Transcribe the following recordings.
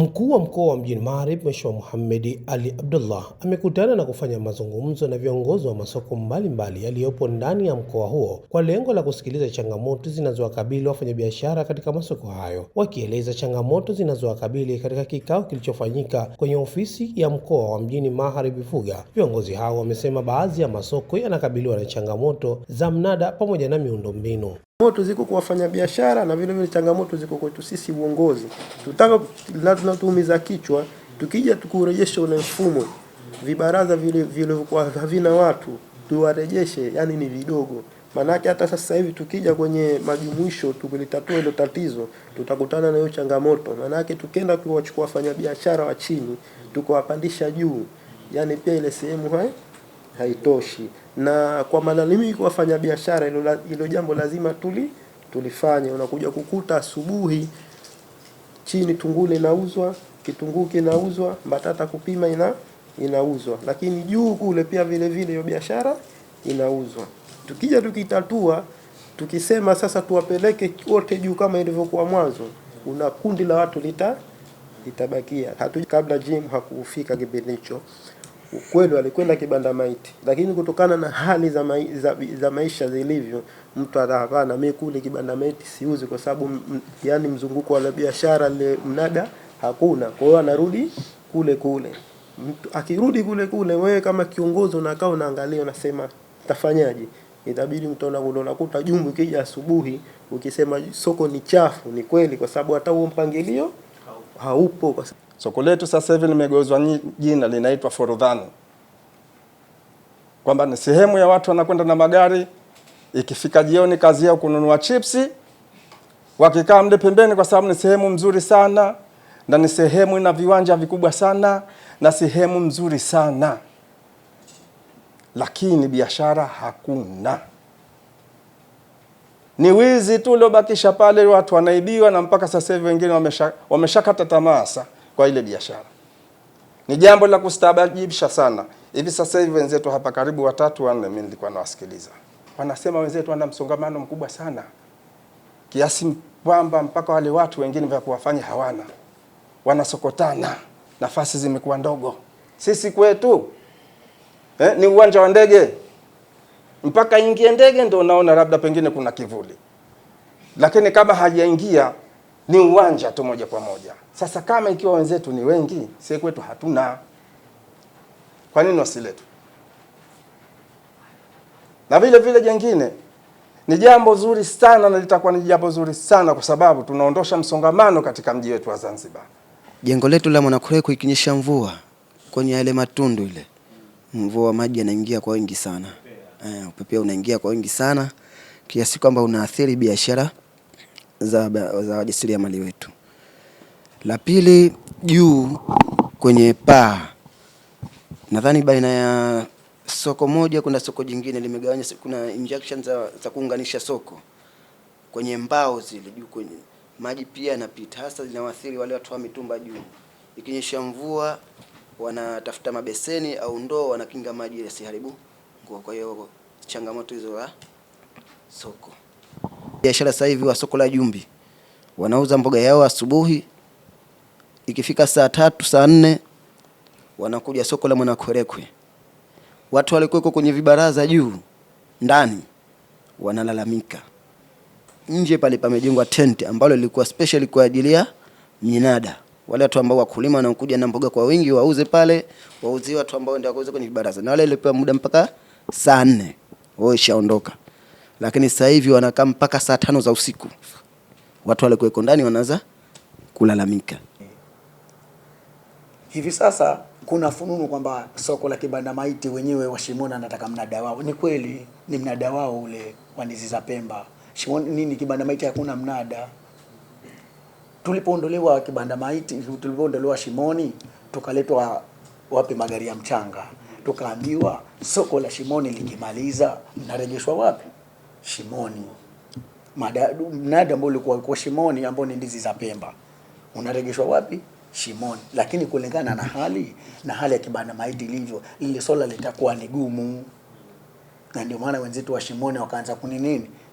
Mkuu wa mkoa wa Mjini Magharibi Mheshimiwa Mohamed Ali Abdullah amekutana na kufanya mazungumzo na viongozi wa masoko mbalimbali yaliyopo ndani ya mkoa huo kwa lengo la kusikiliza changamoto zinazowakabili wafanyabiashara katika masoko hayo. Wakieleza changamoto zinazowakabili katika kikao kilichofanyika kwenye ofisi ya mkoa wa Mjini Magharibi Fuga, viongozi hao wamesema baadhi ya masoko yanakabiliwa na changamoto za mnada pamoja na miundombinu. Changamoto ziko kwa wafanyabiashara na vile vile changamoto ziko kwetu sisi uongozi. Tunatuumiza kichwa tukija tukurejesha ule mfumo, vibaraza vile kwa havina watu tuwarejeshe, yani ni vidogo. Manake hata sasa hivi tukija kwenye majumuisho tukilitatua hilo tatizo tutakutana na hiyo changamoto. Manake tukenda kuwachukua wafanyabiashara wa chini tukawapandisha juu, yani pia ile sehemu haitoshi. Na kwa malalamiko wafanya biashara hilo jambo lazima tulifanye. Unakuja kukuta asubuhi chini tungule inauzwa, kitunguu kinauzwa, mbatata kupima inauzwa, lakini juu kule pia vile vile hiyo biashara inauzwa. Tukija tukitatua, tukisema sasa tuwapeleke wote juu kama ilivyokuwa mwanzo, una kundi la watu litabakia. Kabla Jim hakufika kipindi hicho, ukweli alikwenda kibanda maiti, lakini kutokana na hali za maisha zilivyo, mtu atahapana, mimi kule kibanda maiti siuzi kwa sababu yani mzunguko wa biashara ile mnada hakuna. Kwa hiyo anarudi kule. Mtu akirudi kule, wewe kama kiongozi unakaa unaangalia, unasema tafanyaje? Itabidi mtaona kule, unakuta jumbu kija asubuhi ukisema soko ni chafu, ni kweli, kwa sababu hata huo mpangilio haupo. Soko letu sasa hivi limegeuzwa jina, linaitwa Forodhani, kwamba ni sehemu ya watu wanakwenda na magari, ikifika jioni kazi yao kununua chipsi, wakikaa mde pembeni, kwa sababu ni sehemu mzuri sana na ni sehemu ina viwanja vikubwa sana na sehemu mzuri sana, lakini biashara hakuna. Ni wizi tu uliobakisha pale, watu wanaibiwa, na mpaka sasa hivi wengine wameshakata tamaa kwa ile biashara. Ni jambo la kustaajabisha sana. Hivi sasa hivi wenzetu hapa karibu 3-4 mimi nilikuwa nawasikiliza, wanasema wenzetu wana msongamano mkubwa sana, kiasi kwamba mpaka wale watu wengine vya kuwafanya hawana, wanasokotana, nafasi zimekuwa ndogo. Sisi kwetu ni uwanja wa ndege, mpaka ingie ndege ndio unaona labda pengine kuna kivuli, lakini kama hajaingia ni uwanja tu moja kwa moja. Sasa kama ikiwa wenzetu ni wengi, sisi kwetu hatuna, kwa nini wasiletu? Na vile vile jengine ni jambo zuri sana, na litakuwa ni jambo zuri sana kwa sababu tunaondosha msongamano katika mji wetu wa Zanzibar. Jengo letu la Mwanakureko ikinyesha mvua kwenye yale matundu ile, mvua maji yanaingia kwa wingi sana. Upepo unaingia kwa wingi sana kiasi kwamba unaathiri biashara za wajasiriamali wetu. La pili, juu kwenye paa, nadhani baina ya soko moja kuna soko jingine limegawanya, kuna injections za kuunganisha soko kwenye mbao zile juu, kwenye maji pia yanapita, hasa zinawaathiri wale watu wa mitumba juu. Ikinyesha mvua wanatafuta mabeseni au ndoo, wanakinga maji yasiharibu nguo. Kwa hiyo changamoto hizo la soko. Biashara sasa hivi wa soko la Jumbi wanauza mboga yao asubuhi, ikifika saa 3 saa 4 wanakuja soko la Mwanakurekwe. Watu walikuwa kwenye vibaraza juu ndani wanalalamika. Nje pale pamejengwa tent ambalo lilikuwa special kwa ajili ya minada. Wale watu ambao wakulima wanakuja na mboga kwa wingi wauze pale, wauzie watu ambao ndio wauze kwenye vibaraza. Na wale walipewa muda mpaka saa 4 wao ishaondoka. Lakini sasa hivi wanakaa mpaka saa 5 za usiku. Watu wale kuweko ndani wanaanza kulalamika. Hivi sasa kuna fununu kwamba soko la kibanda maiti wenyewe wa Shimoni anataka mnada wao. Ni kweli ni mnada wao ule wa ndizi za Pemba. Shimoni nini, kibanda maiti hakuna mnada. Tulipoondolewa kibanda maiti, tulipoondolewa Shimoni, tukaletwa wapi magari ya mchanga. Tukaambiwa soko la Shimoni likimaliza mnarejeshwa wapi? Shimoni. Mnada ambao ulikuwa kwa Shimoni ambao ni ndizi za Pemba unarejeshwa wapi? Shimoni. Lakini kulingana na hali ya kibanda maiti ilivyo, lile swala litakuwa ni gumu. Na ndio maana wenzetu wa Shimoni wakaanza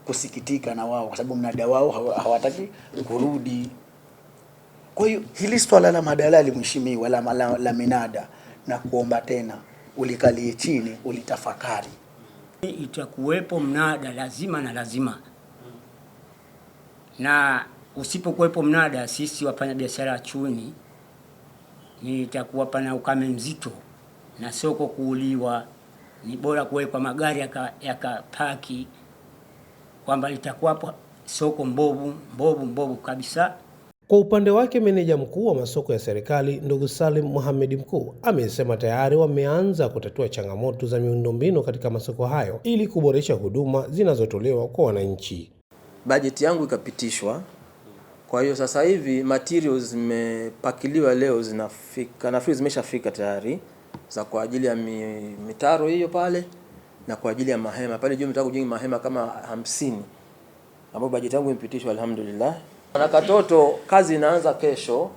kusikitika na wao, kwa sababu mnada wao hawataki kurudi. Kwa hiyo hili swala la madalali mheshimiwa, la minada, na kuomba tena ulikalie chini ulitafakari. Itakuwepo mnada lazima na lazima, na usipokuwepo mnada, sisi wafanya biashara ya Chuini itakuwa pana ukame mzito na soko kuuliwa. Ni bora kuwekwa magari yakapaki, kwamba litakuwa soko mbovu kabisa. Kwa upande wake, meneja mkuu wa masoko ya serikali ndugu Salim Mohamed Mkuu amesema tayari wameanza kutatua changamoto za miundombinu katika masoko hayo ili kuboresha huduma zinazotolewa kwa wananchi. Bajeti yangu ikapitishwa, kwa hiyo sasa hivi materials zimepakiliwa leo, zinafika, nafikiri zimeshafika tayari, za kwa ajili ya mitaro hiyo pale na kwa ajili ya mahema pale juu. Mtaka kujenga mahema kama 50 ambapo bajeti yangu imepitishwa alhamdulillah. Na Katoto kazi inaanza kesho,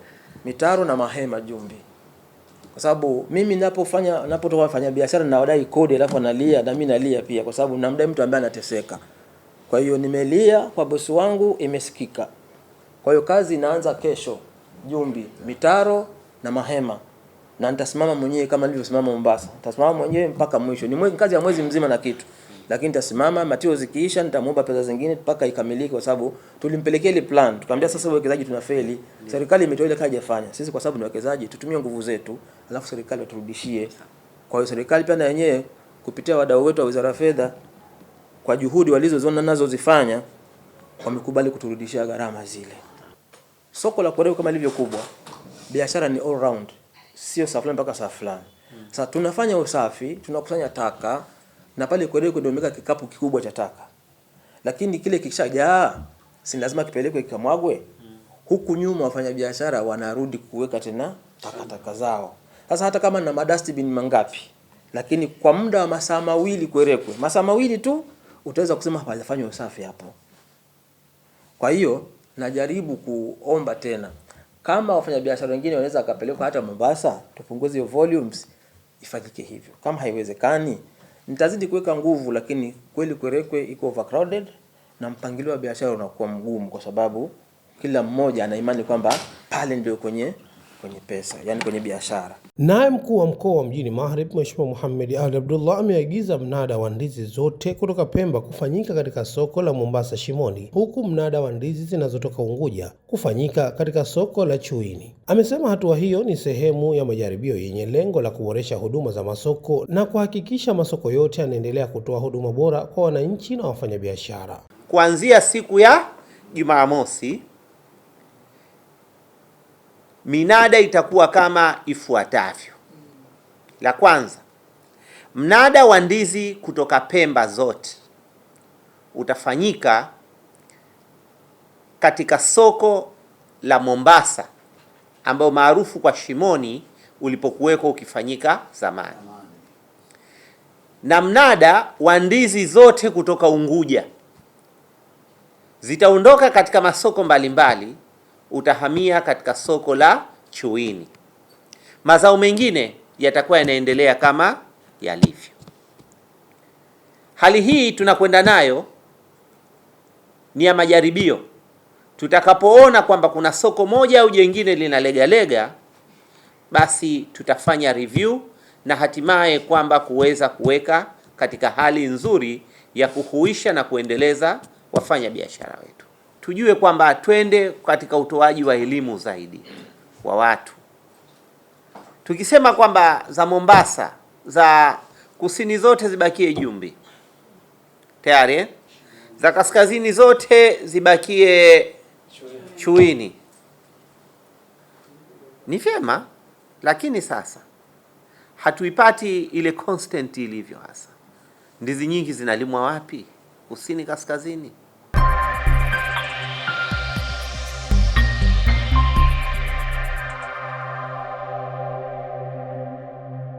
mitaro na mahema Jumbi. Kwa sababu mimi napotoka kufanya biashara na wadai kodi, alafu analia na mimi nalia pia, kwa sababu namdai mtu ambaye anateseka. Kwa hiyo nimelia kwa bosi wangu, imesikika. Kwa hiyo kazi inaanza kesho Jumbi, mitaro na mahema, na nitasimama mwenyewe kama nilivyosimama Mombasa. Nitasimama mwenyewe mpaka mwisho. Ni kazi ya mwezi mzima na kitu. Lakini nitasimama, matio zikiisha nitamuomba pesa zingine mpaka ikamilike, kwa sababu tulimpelekea ile plan. Tukamwambia sasa uwekezaji tunafeli. Serikali imetoa ile kazi yafanya. Sisi kwa sababu ni wawekezaji tutumie nguvu zetu, alafu serikali waturudishie. Kwa hiyo serikali pia na yenyewe kupitia wadau wetu wa Wizara ya Fedha, kwa juhudi walizoziona nazo zifanya, wamekubali kuturudishia gharama zile. Soko la Koreo kama lilivyo kubwa, biashara ni all round. Sio safari mpaka safari. Sasa tunafanya usafi, tunakusanya taka, na pale Koreo ndio imeka kikapu kikubwa cha taka. Lakini kile kishajaa, si lazima kipelekwe kikamwagwe. Huku nyuma wafanya biashara wanarudi kuweka tena taka zao. Sasa hata kama na madustbin mangapi, lakini kwa muda wa masaa mawili kuerekwe, masaa mawili tu utaweza kusema hapajafanywa usafi hapo. Kwa hiyo najaribu kuomba tena, kama wafanyabiashara wengine wanaweza akapelekwa hata Mombasa, tupunguze hiyo volumes, ifanyike hivyo. Kama haiwezekani, nitazidi kuweka nguvu, lakini kweli Kwerekwe iko overcrowded na mpangilio wa biashara unakuwa mgumu, kwa sababu kila mmoja ana imani kwamba pale ndio kwenye pesa, yani kwenye biashara. Naye mkuu wa mkoa wa Mjini Magharibi Mheshimiwa Mohamed Ali Abdullah ameagiza mnada wa ndizi zote kutoka Pemba kufanyika katika soko la Mombasa Shimoni, huku mnada wa ndizi zinazotoka Unguja kufanyika katika soko la Chuini. Amesema hatua hiyo ni sehemu ya majaribio yenye lengo la kuboresha huduma za masoko na kuhakikisha masoko yote yanaendelea kutoa huduma bora kwa wananchi na wafanyabiashara. Kuanzia siku ya Jumamosi, minada itakuwa kama ifuatavyo. La kwanza, mnada wa ndizi kutoka Pemba zote utafanyika katika soko la Mombasa ambao maarufu kwa Shimoni ulipokuweko ukifanyika zamani. Na mnada wa ndizi zote kutoka Unguja zitaondoka katika masoko mbalimbali, utahamia katika soko la Chuini. Mazao mengine yatakuwa yanaendelea kama yalivyo. Hali hii tunakwenda nayo ni ya majaribio. Tutakapoona kwamba kuna soko moja au jingine linalegalega, basi tutafanya review na hatimaye kwamba kuweza kuweka katika hali nzuri ya kuhuisha na kuendeleza wafanya biashara wetu. Tujue kwamba twende katika utoaji wa elimu zaidi wa watu. Tukisema kwamba za Mombasa, za kusini zote zibakie Jumbi, tayari za kaskazini zote zibakie Chuini, ni vyema, lakini sasa hatuipati ile constant ilivyo hasa. Ndizi nyingi zinalimwa wapi? Kusini, kaskazini.